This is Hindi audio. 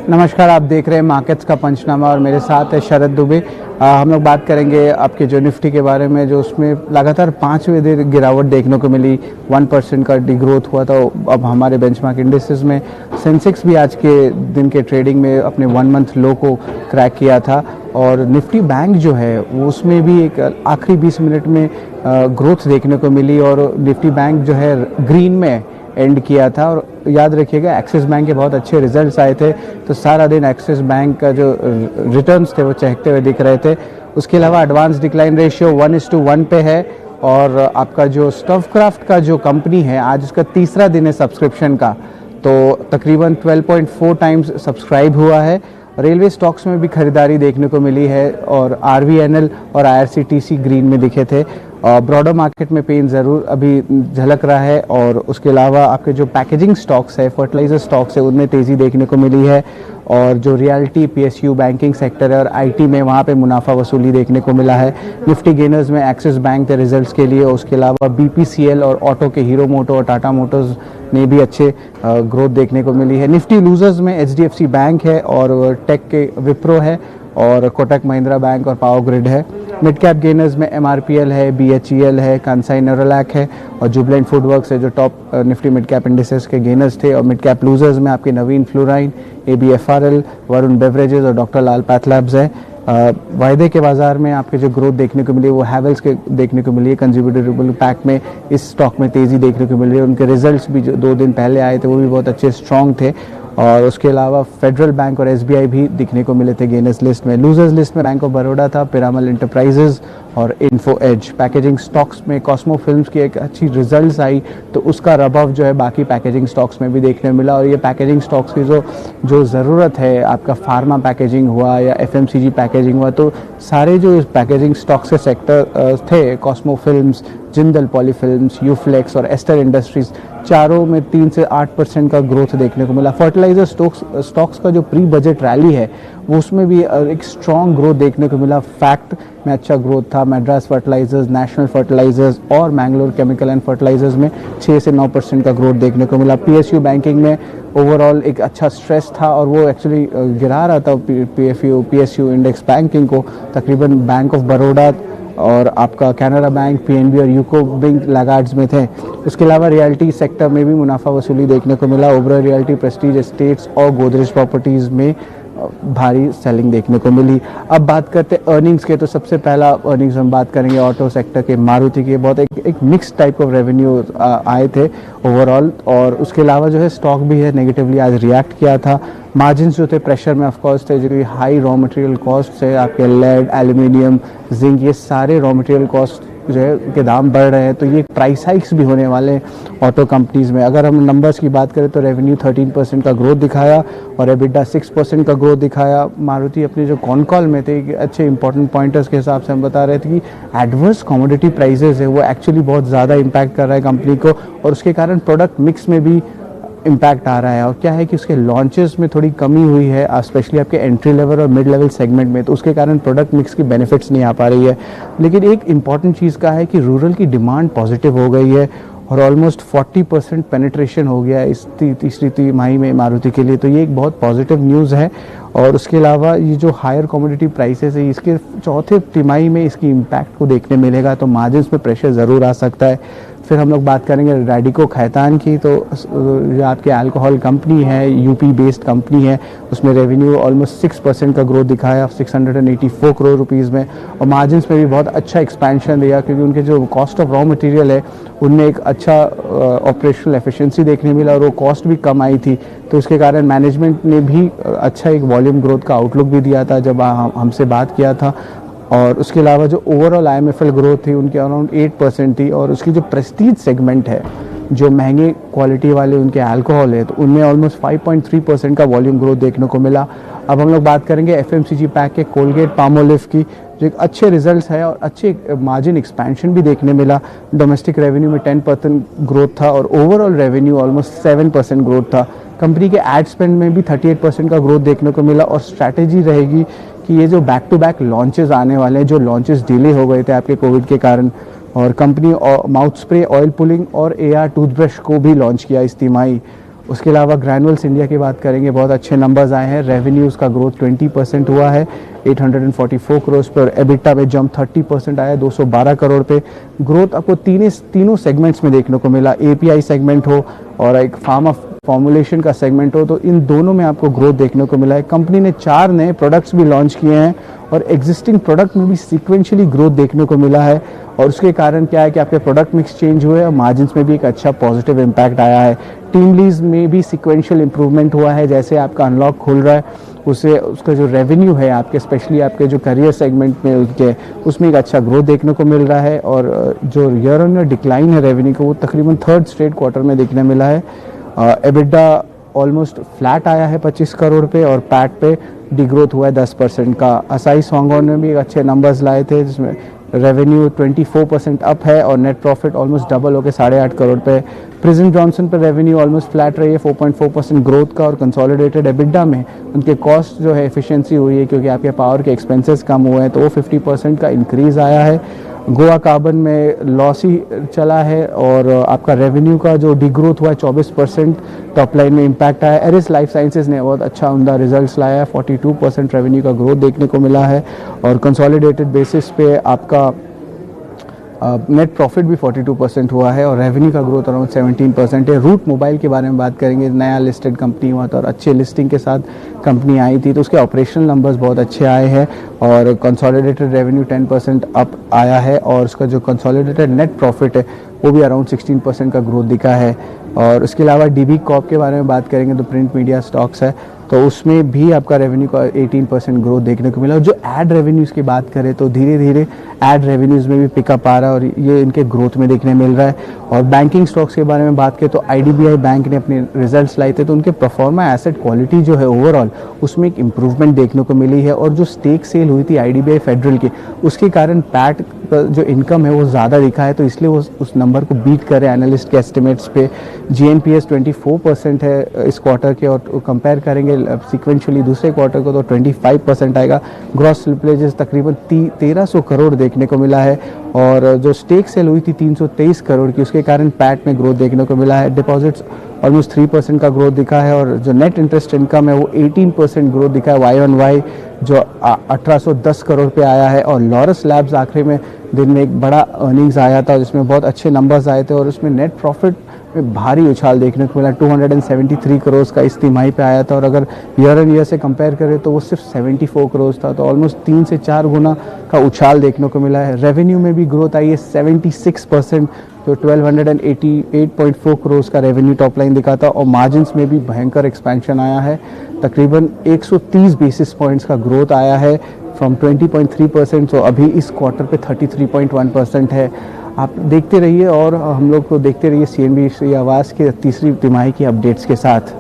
नमस्कार, आप देख रहे हैं मार्केट्स का पंचनामा और मेरे साथ है शरद दुबे। हम लोग बात करेंगे आपके जो निफ्टी के बारे में, जो उसमें लगातार 5वें दिन गिरावट देखने को मिली। 1% का डिग्रोथ हुआ था। अब हमारे बेंचमार्क इंडिसेस में सेंसेक्स भी आज के दिन के ट्रेडिंग में अपने 1 मंथ लो को क्रैक किया था और निफ्टी बैंक जो है वो उसमें भी एक आखिरी 20 मिनट में ग्रोथ देखने को मिली और निफ्टी बैंक जो है ग्रीन में एंड किया था। और याद रखिएगा, एक्सिस बैंक के बहुत अच्छे रिजल्ट्स आए थे, तो सारा दिन एक्सिस बैंक का जो रिटर्न्स थे वो चहकते हुए दिख रहे थे। उसके अलावा एडवांस डिक्लाइन रेशियो 1:1 पे है और आपका जो स्टफक्राफ्ट का जो कंपनी है, आज उसका तीसरा दिन है सब्सक्रिप्शन का, तो तकरीबन 12.4 टाइम्स सब्सक्राइब हुआ है। रेलवे स्टॉक्स में भी खरीदारी देखने को मिली है और आरवीएनएल और आईआरसीटीसी ग्रीन में दिखे थे। ब्रॉडर मार्केट में पेन ज़रूर अभी झलक रहा है और उसके अलावा आपके जो पैकेजिंग स्टॉक्स है, फर्टिलाइजर स्टॉक्स है, उनमें तेज़ी देखने को मिली है और जो रियल्टी, पीएसयू, बैंकिंग सेक्टर है और आईटी में वहाँ पे मुनाफा वसूली देखने को मिला है। निफ्टी गेनर्स में एक्सिस बैंक के रिजल्ट्स के लिए, उसके अलावा बीपीसीएल और ऑटो के हीरो मोटो और टाटा मोटर्स ने भी अच्छे ग्रोथ देखने को मिली है। निफ्टी लूजर्स में एचडीएफसी बैंक है और टेक के विप्रो है और कोटक महिंद्रा बैंक और पावर ग्रिड है। मिड कैप गेनर्स में एमआरपीएल है, बीएचईएल है, कांसाई नेरोलैक है और जुबलेंट फूडवर्क्स है, जो top Nifty mid cap indices के गेनर्स थे। और मिड कैप लूजर्स में आपके नवीन फ्लोराइन, एबीएफआरएल, वरुण बेवरेजेस और डॉक्टर लाल पैथलैब्स है। वायदे के बाजार में आपके जो ग्रोथ देखने को मिली वो हैवेल्स के देखने को मिली है। कंज्यूमर ड्यूरेबल पैक में इस स्टॉक में तेज़ी देखने को मिल रही है। उनके रिजल्ट्स भी जो 2 दिन पहले आए थे वो भी बहुत अच्छे स्ट्रॉन्ग थे और उसके अलावा फेडरल बैंक और एसबीआई भी दिखने को मिले थे गेनर्स लिस्ट में। लूजर्स लिस्ट में बैंक ऑफ बड़ौदा था, पिरामल इंटरप्राइजेज और इन्फो एज। पैकेजिंग स्टॉक्स में कॉस्मो फिल्म्स की एक अच्छी रिजल्ट्स आई, तो उसका रबव जो है बाकी पैकेजिंग स्टॉक्स में भी देखने मिला। और ये पैकेजिंग स्टॉक्स की जो ज़रूरत है, आपका फार्मा पैकेजिंग हुआ या एफएमसीजी पैकेजिंग हुआ, तो सारे जो पैकेजिंग स्टॉक्स के सेक्टर थे, कॉस्मो फिल्म्स, जिंदल पॉलीफिल्म्स, यूफ्लेक्स और एस्टर इंडस्ट्रीज, चारों में 3 से 8% का ग्रोथ देखने को मिला। फर्टिलाइजर स्टॉक्स का जो प्री बजट रैली है वो उसमें भी एक स्ट्रॉन्ग ग्रोथ देखने को मिला। फैक्ट में अच्छा ग्रोथ था। मैड्रास फर्टिलाइजर्स, नेशनल फर्टिलाइजर्स और मैंगलोर केमिकल एंड फर्टिलाइजर्स में 6 से 9% का ग्रोथ देखने को मिला। पीएसयू बैंकिंग में ओवरऑल एक अच्छा स्ट्रेस था और वो एक्चुअली गिरा रहा था पीएसयू इंडेक्स बैंकिंग को। तकरीबन बैंक ऑफ बड़ौदा और आपका कैनरा बैंक, पीएनबी और यूको बैंक लैगार्ड्स में थे। उसके अलावा रियल्टी सेक्टर में भी मुनाफा वसूली देखने को मिला। ओबरॉय रियल्टी, प्रेस्टीज एस्टेट्स और गोदरेज प्रॉपर्टीज़ में भारी सेलिंग देखने को मिली। अब बात करते हैं अर्निंग्स के, तो सबसे पहला अर्निंग्स हम बात करेंगे ऑटो सेक्टर के, मारुति के। बहुत एक मिक्स टाइप ऑफ रेवेन्यू आए थे ओवरऑल और उसके अलावा जो है स्टॉक भी है नेगेटिवली आज रिएक्ट किया था। मार्जिन्स जो थे प्रेशर में ऑफकोर्स थे, जो कि हाई रॉ मटेरियल कॉस्ट है, आपके लेड, एल्यूमिनियम, जिंक, ये सारे रॉ मटेरियल कॉस्ट जो है के दाम बढ़ रहे हैं, तो ये प्राइस हाइक्स भी होने वाले ऑटो कंपनीज़ में। अगर हम नंबर्स की बात करें तो रेवेन्यू 13% का ग्रोथ दिखाया और एबिटा 6% का ग्रोथ दिखाया। मारुति अपने जो कॉन कॉल में थे, अच्छे इंपॉर्टेंट पॉइंटर्स के हिसाब से हम बता रहे थे कि एडवर्स कमोडिटी प्राइसेस है वो एक्चुअली बहुत ज़्यादा इम्पैक्ट कर रहा है कंपनी को और उसके कारण प्रोडक्ट मिक्स में भी इम्पैक्ट आ रहा है। और क्या है कि उसके लॉन्चेस में थोड़ी कमी हुई है, स्पेशली आपके एंट्री लेवल और मिड लेवल सेगमेंट में, तो उसके कारण प्रोडक्ट मिक्स की बेनिफिट्स नहीं आ पा रही है। लेकिन एक इम्पॉर्टेंट चीज़ का है कि रूरल की डिमांड पॉजिटिव हो गई है और ऑलमोस्ट 40% पेनिट्रेशन हो गया है इस तीसरी तिमाही में मारुति के लिए, तो ये एक बहुत पॉजिटिव न्यूज़ है। और उसके अलावा ये जो हायर कमोडिटी प्राइसेस है, इसके चौथे तिमाही में इसकी इम्पैक्ट को देखने मिलेगा, तो मार्जिन्स में प्रेशर ज़रूर आ सकता है। फिर हम लोग बात करेंगे रैडिको खैतान की, तो जो आपके अल्कोहल कंपनी है, यूपी बेस्ड कंपनी है, उसमें रेवेन्यू ऑलमोस्ट 6% का ग्रोथ दिखाया 684 करोड़ रुपीज़ में और मार्जिन्स में भी बहुत अच्छा एक्सपेंशन दिया क्योंकि उनके जो कॉस्ट ऑफ रॉ मटेरियल है उनमें एक अच्छा ऑपरेशनल एफिशिएंसी देखने मिला और वो कॉस्ट भी कम आई थी, तो इसके कारण मैनेजमेंट ने भी अच्छा एक वॉल्यूम ग्रोथ का आउटलुक भी दिया था जब हमसे बात किया था। और उसके अलावा जो ओवरऑल आईएमएफएल ग्रोथ थी उनकी अराउंड 8% थी और उसकी जो प्रेस्टीज सेगमेंट है, जो महंगे क्वालिटी वाले उनके अल्कोहल है, तो उनमें ऑलमोस्ट 5.3% का वॉल्यूम ग्रोथ देखने को मिला। अब हम लोग बात करेंगे एफएमसीजी पैक के कोलगेट पामोलिव की, जो एक अच्छे रिजल्ट्स है और अच्छे मार्जिन एक्सपेंशन भी देखने मिला। डोमेस्टिक रेवेन्यू में 10% ग्रोथ था और ओवरऑल रेवेन्यू ऑलमोस्ट 7% ग्रोथ था। कंपनी के एड स्पेंड में भी 38% का ग्रोथ देखने को मिला और स्ट्रैटेजी रहेगी कि ये जो बैक टू बैक लॉन्चेस आने वाले हैं, जो लॉन्चेस डिले हो गए थे आपके कोविड के कारण, और company mouth spray, oil pulling और एआर टूथब्रश को भी लॉन्च किया इस तिमाही। उसके अलावा ग्रैनुअल्स इंडिया की बात करेंगे, बहुत अच्छे नंबर्स आए हैं। रेवेन्यूज़ का ग्रोथ 20% हुआ है 844 करोड़ पे, और एबिटा में जंप 30% आया 212 करोड़ पे। ग्रोथ आपको तीनों सेगमेंट्स में देखने को मिला, एपीआई सेगमेंट हो और एक फार्मा फॉर्मुलेशन का सेगमेंट हो, तो इन दोनों में आपको ग्रोथ देखने को मिला है। कंपनी ने 4 नए प्रोडक्ट्स भी लॉन्च किए हैं और एग्जिस्टिंग प्रोडक्ट में भी सीक्वेंशियली ग्रोथ देखने को मिला है, और उसके कारण क्या है कि आपके प्रोडक्ट मिक्स चेंज हुए और मार्जिन्स में भी एक अच्छा पॉजिटिव इम्पैक्ट आया है। टीम लीज में भी सीक्वेंशियल इंप्रूवमेंट हुआ है, जैसे आपका अनलॉक खुल रहा है उससे उसका जो रेवेन्यू है आपके, स्पेशली आपके जो करियर सेगमेंट में उसके, उसमें एक अच्छा ग्रोथ देखने को मिल रहा है। और जो ईयर ऑन ईयर डिक्लाइन है रेवेन्यू का, वो तकरीबन 3rd स्ट्रेट क्वार्टर में देखने मिला है। एबिटा ऑलमोस्ट फ्लैट आया है 25 करोड़ पे, और पैट पे डिग्रोथ हुआ है 10% का। असाई सोंगोन ने भी अच्छे नंबर्स लाए थे, जिसमें रेवेन्यू 24% अप है और नेट प्रॉफिट ऑलमोस्ट डबल होकर 8.5 करोड़ पे। प्रिजन जॉनसन पर रेवेन्यू ऑलमोस्ट फ्लैट रही है 4.4% ग्रोथ का, और कंसोलिडेटेड एबिटा में उनके कॉस्ट जो है एफिशिएंसी हुई है, क्योंकि आपके पावर के एक्सपेंसेस कम हुए हैं, तो वो 50% का इंक्रीज़ आया है। गोवा कार्बन में लॉस ही चला है, और आपका रेवेन्यू का जो डिग्रोथ हुआ है 24% टॉप लाइन में इम्पैक्ट आया। एरिस लाइफ साइंसेज ने बहुत अच्छा उमदा रिजल्ट्स लाया है, 42% रेवेन्यू का ग्रोथ देखने को मिला है, और कंसोलिडेटेड बेसिस पे आपका नेट प्रॉफिट भी 42% हुआ है, और रेवेन्यू का ग्रोथ अराउंड 17% है। रूट मोबाइल के बारे में बात करेंगे, नया लिस्टेड कंपनी हुआ था और अच्छे लिस्टिंग के साथ कंपनी आई थी, तो उसके ऑपरेशनल नंबर्स बहुत अच्छे आए हैं, और कंसोलिडेटेड रेवेन्यू 10% अप आया है, और उसका जो कंसोलिडेटेड नेट प्रॉफिट है वो भी अराउंड 16% का ग्रोथ दिखा है। और उसके अलावा डीबी कॉप के बारे में बात करेंगे तो प्रिंट मीडिया स्टॉक्स है, तो उसमें भी आपका रेवेन्यू का 18% ग्रोथ देखने को मिला। और जो ऐड रेवेन्यूज़ की बात करें तो धीरे धीरे ऐड रेवेन्यूज़ में भी पिकअप आ रहा है, और ये इनके ग्रोथ में देखने मिल रहा है। और बैंकिंग स्टॉक्स के बारे में बात करें तो आईडीबीआई बैंक ने अपने रिजल्ट्स लाए थे, तो उनके परफॉर्मा एसेट क्वालिटी जो है ओवरऑल उसमें एक इम्प्रूवमेंट देखने को मिली है, और जो स्टेक सेल हुई थी आईडीबीआई फेडरल की, उसके कारण पैट जो इनकम है वो ज़्यादा दिखा है, तो इसलिए वो उस नंबर को बीट करे एनालिस्ट के एस्टिमेट्स पे। जीएनपीएस 24% है इस क्वार्टर के, और कंपेयर करेंगे सिक्वेंशली दूसरे क्वार्टर को तो 25% आएगा। ग्रॉस स्लिपलेजेस तकरीबन 1300 करोड़ देखने को मिला है, और जो स्टेक सेल हुई थी 323 करोड़ की, उसके कारण पैट में ग्रोथ देखने को मिला है। डिपॉजिट्स ऑलमोस्ट 3% का ग्रोथ दिखा है, और जो नेट इंटरेस्ट इनकम है वो 18% ग्रोथ दिखा है वाई ऑन वाई, जो 1810 करोड़ पे आया है। और लॉरस लैब्स आखिरी में दिन में एक बड़ा अर्निंग्स आया था, जिसमें बहुत अच्छे नंबर्स आए थे, और उसमें नेट प्रॉफिट में भारी उछाल देखने को मिला। 273 करोड़ का इस तिमाही पे आया था, और अगर ईयर ऑन ईयर से कंपेयर करें तो वो सिर्फ 74 करोड़ था, तो ऑलमोस्ट 3 से 4 गुना का उछाल देखने को मिला है। रेवेन्यू में भी ग्रोथ आई है 76%, जो 1288.4 करोड़ का रेवेन्यू टॉप लाइन दिखा था, और मार्जिन्स में भी भयंकर एक्सपेंशन आया है, तकरीबन 130 बेसिस पॉइंट्स का ग्रोथ आया है फ्रॉम 20.3%, तो अभी इस क्वार्टर पे 33.1% है। आप देखते रहिए, और हम लोग को देखते रहिए CNBC आवाज़ के तीसरी तिमाही की अपडेट्स के साथ।